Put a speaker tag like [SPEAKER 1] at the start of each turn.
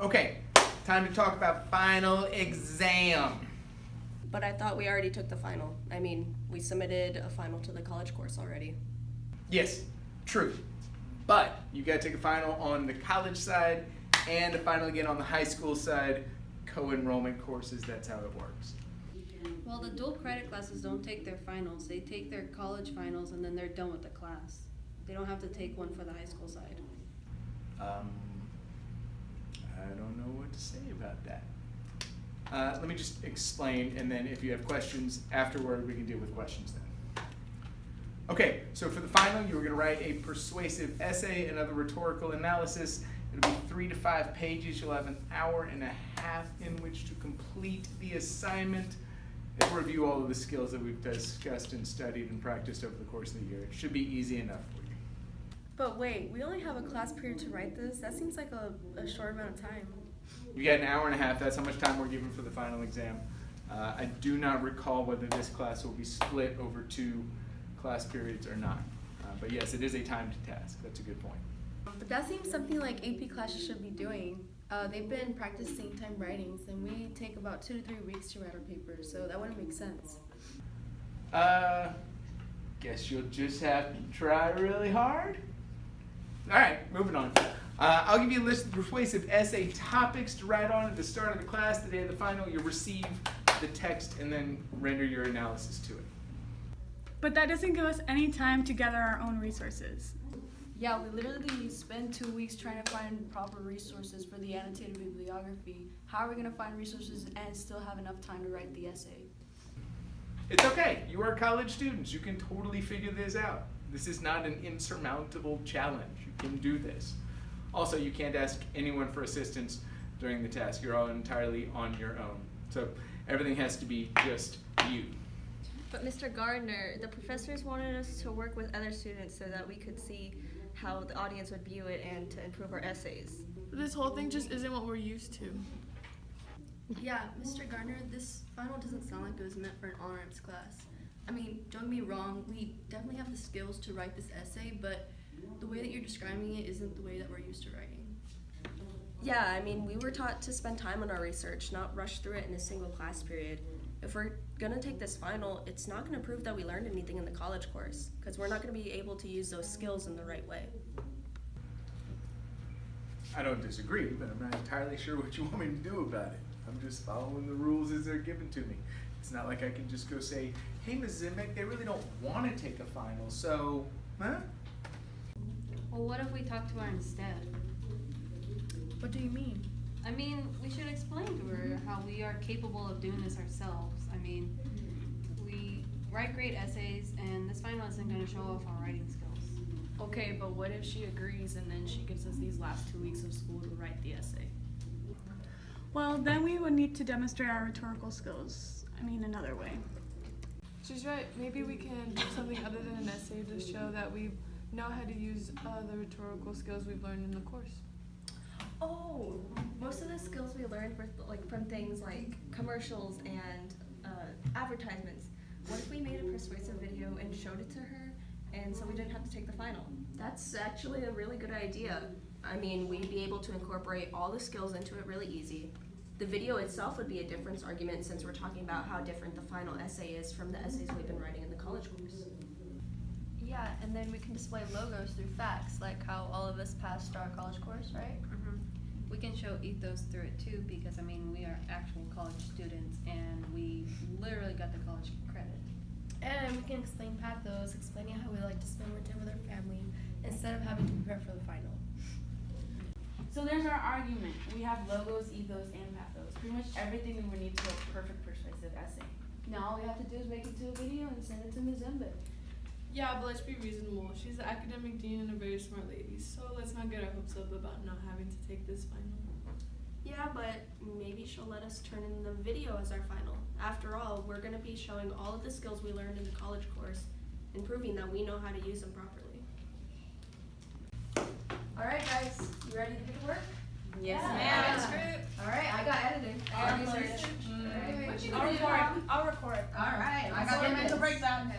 [SPEAKER 1] Okay, time to talk about final exam.
[SPEAKER 2] But I thought we already took the final. I mean, we submitted a final to the college course already.
[SPEAKER 1] Yes, true. But you gotta take a final on the college side and a final again on the high school side. Co-enrollment courses, that's how it works.
[SPEAKER 3] Well, the dual credit classes don't take their finals. They take their college finals and then they're done with the class. They don't have to take one for the high school side.
[SPEAKER 1] I don't know what to say about that. Let me just explain, and then if you have questions afterward, we can deal with questions then. Okay, so for the final, you were going to write a persuasive essay, another rhetorical analysis. It'll be 3 to 5 pages. You'll have an hour and a half in which to complete the assignment and review all of the skills that we've discussed and studied and practiced over the course of the year. It should be easy enough for you.
[SPEAKER 4] But wait, we only have a class period to write this? That seems like a short amount of time.
[SPEAKER 1] You got an hour and a half. That's how much time we're given for the final exam. I do not recall whether this class will be split over 2 class periods or not. But yes, it is a timed task. That's a good point.
[SPEAKER 4] But that seems something like AP classes should be doing. They've been practicing timed writings, and we take about 2 to 3 weeks to write our papers, so that wouldn't make sense.
[SPEAKER 1] Guess you'll just have to try really hard. All right, moving on. I'll give you a list of persuasive essay topics to write on at the start of the class. The day of the final, you'll receive the text and then render your analysis to it.
[SPEAKER 5] But that doesn't give us any time to gather our own resources.
[SPEAKER 6] Yeah, we literally spend 2 weeks trying to find proper resources for the annotated bibliography. How are we going to find resources and still have enough time to write the essay?
[SPEAKER 1] It's okay. You are college students. You can totally figure this out. This is not an insurmountable challenge. You can do this. Also, you can't ask anyone for assistance during the task. You're all entirely on your own. So everything has to be just you.
[SPEAKER 7] But Mr. Gardner, the professors wanted us to work with other students so that we could see how the audience would view it and to improve our essays.
[SPEAKER 5] This whole thing just isn't what we're used to.
[SPEAKER 4] Yeah, Mr. Gardner, this final doesn't sound like it was meant for an honors class. I mean, don't get me wrong, we definitely have the skills to write this essay, but the way that you're describing it isn't the way that we're used to writing.
[SPEAKER 2] Yeah, I mean, we were taught to spend time on our research, not rush through it in a single class period. If we're gonna take this final, it's not gonna prove that we learned anything in the college course, because we're not gonna be able to use those skills in the right way.
[SPEAKER 1] I don't disagree, but I'm not entirely sure what you want me to do about it. I'm just following the rules as they're given to me. It's not like I can just go say, hey, Ms. Zimick, they really don't want to take a final, so, huh?
[SPEAKER 3] Well, what if we talk to her instead?
[SPEAKER 4] What do you mean?
[SPEAKER 3] I mean, we should explain to her how we are capable of doing this ourselves. I mean, we write great essays, and this final isn't going to show off our writing skills.
[SPEAKER 6] Okay, but what if she agrees and then she gives us these last 2 weeks of school to write the essay?
[SPEAKER 5] Well, then we would need to demonstrate our rhetorical skills. I mean, another way.
[SPEAKER 8] She's right. Maybe we can do something other than an essay to show that we know how to use the rhetorical skills we've learned in the course.
[SPEAKER 7] Oh, most of the skills we learned were from things like commercials and advertisements. What if we made a persuasive video and showed it to her, and so we didn't have to take the final?
[SPEAKER 2] That's actually a really good idea. I mean, we'd be able to incorporate all the skills into it really easy. The video itself would be a difference argument since we're talking about how different the final essay is from the essays we've been writing in the college course.
[SPEAKER 4] Yeah, and then we can display logos through facts, like how all of us passed our college course, right?
[SPEAKER 3] Mm-hmm. We can show ethos through it too, because I mean, we are actual college students and we literally got the college credit.
[SPEAKER 4] And we can explain pathos, explaining how we like to spend more time with our family instead of having to prepare for the final.
[SPEAKER 6] So there's our argument. We have logos, ethos, and pathos. Pretty much everything we would need to a perfect persuasive essay. Now all we have to do is make it to a video and send it to Ms. Zimbick.
[SPEAKER 8] Yeah, but let's be reasonable. She's the academic dean and a very smart lady, so let's not get our hopes up about not having to take this final.
[SPEAKER 2] Yeah, but maybe she'll let us turn in the video as our final. After all, we're going to be showing all of the skills we learned in the college course and proving that we know how to use them properly.
[SPEAKER 4] All right, guys, you ready to do the work?
[SPEAKER 2] Yes,
[SPEAKER 4] ma'am. All right, I got editing. I got research.
[SPEAKER 8] What you
[SPEAKER 4] I'll record. All right, I got the mental breakdown.